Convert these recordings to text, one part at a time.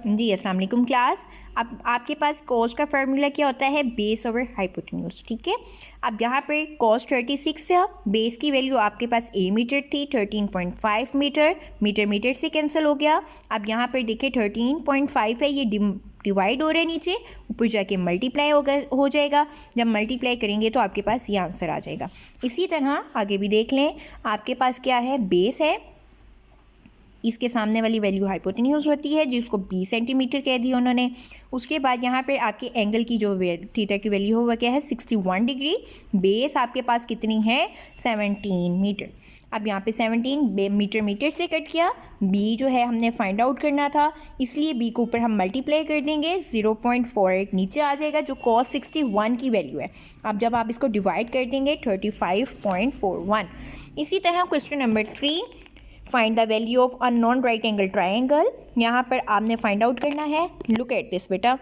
जी अस्सलाम वालेकुम क्लास। अब आपके पास कॉस का फार्मूला क्या होता है? Base over hypotenuse. ठीक है, अब यहाँ पर कॉस 36 है, बेस की वैल्यू आपके पास ए मीटर थी, 13.5 मीटर, मीटर मीटर से कैंसिल हो गया। अब यहाँ पर देखिए 13.5 है, ये डिवाइड हो रहा है, नीचे ऊपर जाके मल्टीप्लाई हो जाएगा। जब मल्टीप्लाई करेंगे तो आपके पास ये आंसर आ जाएगा। इसी तरह आगे भी देख लें, आपके पास क्या है? बेस है, इसके सामने वाली वैल्यू हाइपोटेन्यूज होती है जिसको 20 सेंटीमीटर कह दिया उन्होंने। उसके बाद यहाँ पे आपके एंगल की जो थीटा की वैल्यू हो वह क्या है? 61 डिग्री। बेस आपके पास कितनी है? 17 मीटर। अब यहाँ पे 17 मीटर मीटर से कट किया, बी जो है हमने फाइंड आउट करना था, इसलिए बी को ऊपर हम मल्टीप्लाई कर देंगे, 0.48 नीचे आ जाएगा जो cos 61 की वैल्यू है। अब जब आप इसको डिवाइड कर देंगे 35.41। इसी तरह question number 3, find the value of unknown right angle triangle. यहाँ पर आपने फाइंड आउट करना है। लुक एट दिस बेटा,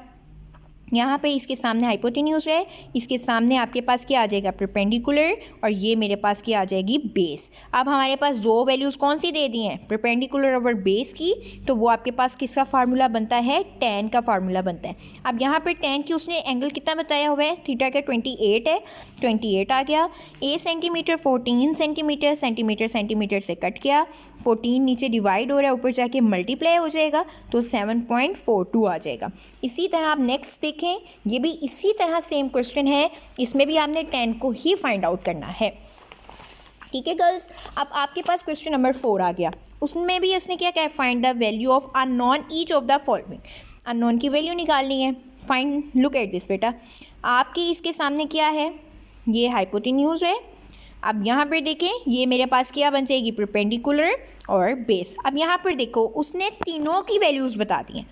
यहाँ पे इसके सामने हाइपोटेन्यूज है, इसके सामने आपके पास क्या आ जाएगा? परपेंडिकुलर, और ये मेरे पास क्या आ जाएगी? बेस। अब हमारे पास दो वैल्यूज़ कौन सी दे दी हैं? परपेंडिकुलर ओवर बेस की, तो वो आपके पास किसका फार्मूला बनता है? tan का फार्मूला बनता है। अब यहाँ पर tan की उसने एंगल कितना बताया हुआ है? थीटा का 28 है, 28 आ गया। ए सेंटीमीटर 14 सेंटीमीटर, सेंटीमीटर सेंटीमीटर से कट किया, 14 नीचे डिवाइड हो रहा है, ऊपर जाके मल्टीप्लाई हो जाएगा तो 7.42 आ जाएगा। इसी तरह आप नेक्स्ट देखें, ये भी इसी तरह सेम क्वेश्चन है, इसमें भी आपने 10 को ही फाइंड आउट करना है। ठीक है गर्ल्स, अब आपके पास क्वेश्चन नंबर 4 आ गया। उसमें भी इसने क्या कहा? Find the value of unknown each of the following. Unknown की वैल्यू निकालनी है। फाइंड, लुक एट दिस बेटा, आपकी इसके सामने क्या है? ये हाइपोटेन्यूज है। अब यहाँ पर देखें, ये मेरे पास क्या बन जाएगी? परपेंडिकुलर और बेस। अब यहाँ पर देखो, उसने तीनों की वैल्यूज़ बता दी हैं,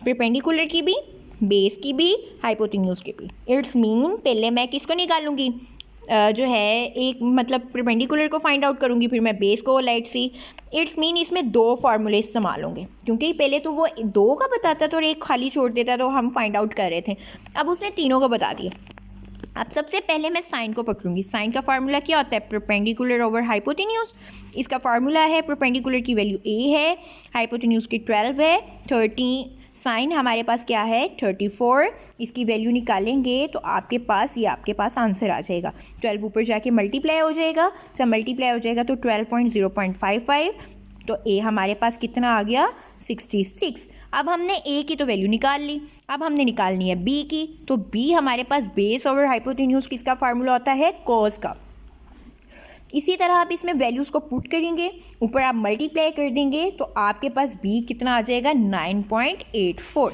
परपेंडिकुलर की भी, बेस की भी, हाइपोटेन्यूज की भी। इट्स मीन पहले मैं किसको निकालूंगी? जो है एक मतलब परपेंडिकुलर को फाइंड आउट करूंगी, फिर मैं बेस को लाइट सी। इट्स मीन इसमें दो फार्मूले इस्तेमाल होंगे, क्योंकि पहले तो वो दो का बताता था और एक खाली छोड़ देता, तो हम फाइंड आउट कर रहे थे। अब उसने तीनों को बता दिया। अब सबसे पहले मैं साइन को पकड़ूंगी। साइन का फार्मूला क्या होता है? Perpendicular over hypotenuse. इसका फार्मूला है, परपेंडिकुलर की वैल्यू a है, हाइपोटेन्यूज की 12 है, 30, साइन हमारे पास क्या है? 34। इसकी वैल्यू निकालेंगे तो आपके पास ये आपके पास आंसर आ जाएगा। 12 ऊपर जाके मल्टीप्लाई हो जाएगा, जब मल्टीप्लाई हो जाएगा तो 12.0.55, तो ए हमारे पास कितना आ गया? 66। अब हमने ए की तो वैल्यू निकाल ली, अब हमने निकालनी है बी की। तो बी हमारे पास बेस ओवर हाइपोटेन्यूज किसका फार्मूला होता है? कॉस का। इसी तरह आप इसमें वैल्यूज़ को पुट करेंगे, ऊपर आप मल्टीप्लाई कर देंगे तो आपके पास बी कितना आ जाएगा? 9.84।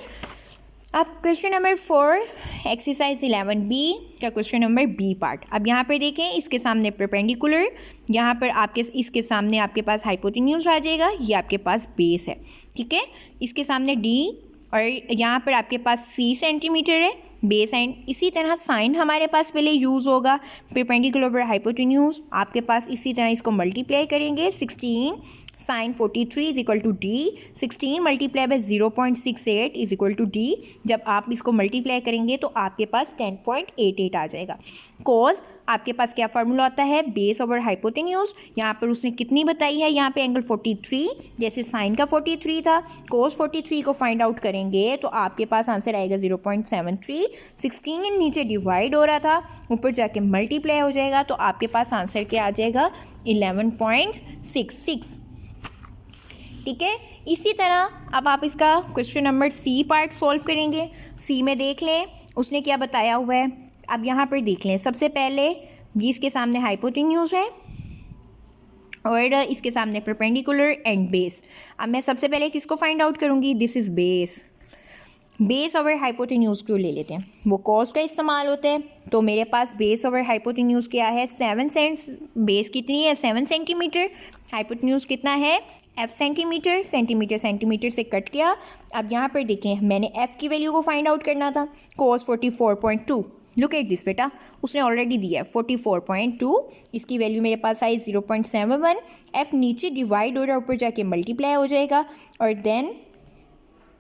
अब क्वेश्चन नंबर 4, एक्सरसाइज 11B का क्वेश्चन नंबर बी पार्ट। अब यहाँ पर देखें, इसके सामने परपेंडिकुलर, यहाँ पर आपके इसके सामने आपके पास हाइपोटेन्यूज आ जाएगा, ये आपके पास बेस है। ठीक है, इसके सामने डी, और यहाँ पर आपके पास सी सेंटीमीटर है, बेस एंड। इसी तरह साइन हमारे पास पहले यूज़ होगा, परपेंडिकुलर ओवर हाइपोटेन्यूज। आपके पास इसी तरह इसको मल्टीप्लाई करेंगे, 16 sine 43 is equal to D, 16 multiply by 0.68 is equal to D. जब आप इसको मल्टीप्लाई करेंगे तो आपके पास 10.88 आ जाएगा। कॉस आपके पास क्या फार्मूला होता है? Base over hypotenuse. यहाँ पर उसने कितनी बताई है? यहाँ पे एंगल 43, जैसे साइन का 43 था, कॉस 43 को फाइंड आउट करेंगे तो आपके पास आंसर आएगा 0.73। 16 नीचे डिवाइड हो रहा था, ऊपर जाके मल्टीप्लाई हो जाएगा तो आपके पास आंसर क्या आ जाएगा? 11.66। ठीक है, इसी तरह अब आप इसका question number C part solve करेंगे। सी में देख लें उसने क्या बताया हुआ है। अब यहाँ पर देख लें, सबसे पहले ये इसके सामने हाइपोटेन्यूज है और इसके सामने परपेंडिकुलर एंड बेस। अब मैं सबसे पहले किसको फाइंड आउट करूँगी? This is base. Base over hypotenuse क्यों ले लेते हैं? वो कॉस का इस्तेमाल होता है। तो मेरे पास बेस ओवर हाइपोटेन्यूज क्या है? 7 सेंट्स। बेस कितनी है? 7 सेंटीमीटर। हाइपोटेन्यूज कितना है? f centimetre. सेंटीमीटर सेंटीमीटर से कट किया। अब यहाँ पर देखें, मैंने f की वैल्यू को फाइंड आउट करना था, cos 44.2। लुक एट दिस बेटा, उसने ऑलरेडी दिया है 44.2, इसकी वैल्यू मेरे पास आई 0.71। f नीचे डिवाइड हो रहा है, ऊपर जाके मल्टीप्लाई हो जाएगा, और देन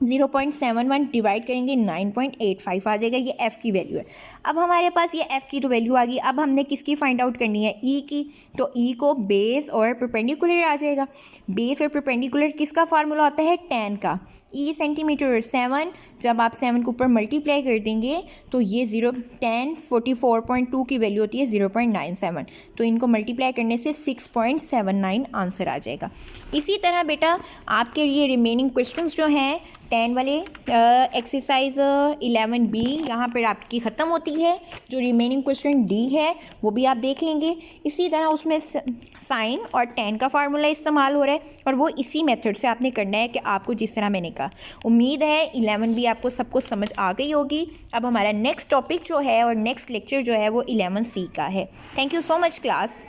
0.71 डिवाइड करेंगे 9.85 आ जाएगा, ये f की वैल्यू है। अब हमारे पास ये f की तो वैल्यू आ गई, अब हमने किसकी फाइंड आउट करनी है, e की। तो e को बेस और परपेंडिकुलर आ जाएगा। बेस और परपेंडिकुलर किसका फार्मूला होता है, tan का। e सेंटीमीटर 7, जब आप 7 के ऊपर मल्टीप्लाई कर देंगे तो ये 10 44.2 की वैल्यू होती है 0.97, तो इनको मल्टीप्लाई करने से 6.79 आंसर आ जाएगा। इसी तरह बेटा आपके ये रिमेनिंग क्वेश्चंस जो हैं 10 वाले एक्सरसाइज 11B यहाँ पर आपकी ख़त्म होती है। जो रिमेनिंग क्वेश्चन D है वो भी आप देख लेंगे। इसी तरह उसमें साइन और tan का फार्मूला इस्तेमाल हो रहा है और वो इसी मेथड से आपने करना है कि आपको जिस तरह मैंने कहा। उम्मीद है 11B आपको सब कुछ समझ आ गई होगी। अब हमारा नेक्स्ट टॉपिक जो है और नेक्स्ट लेक्चर जो है वो 11C का है। Thank you so much class.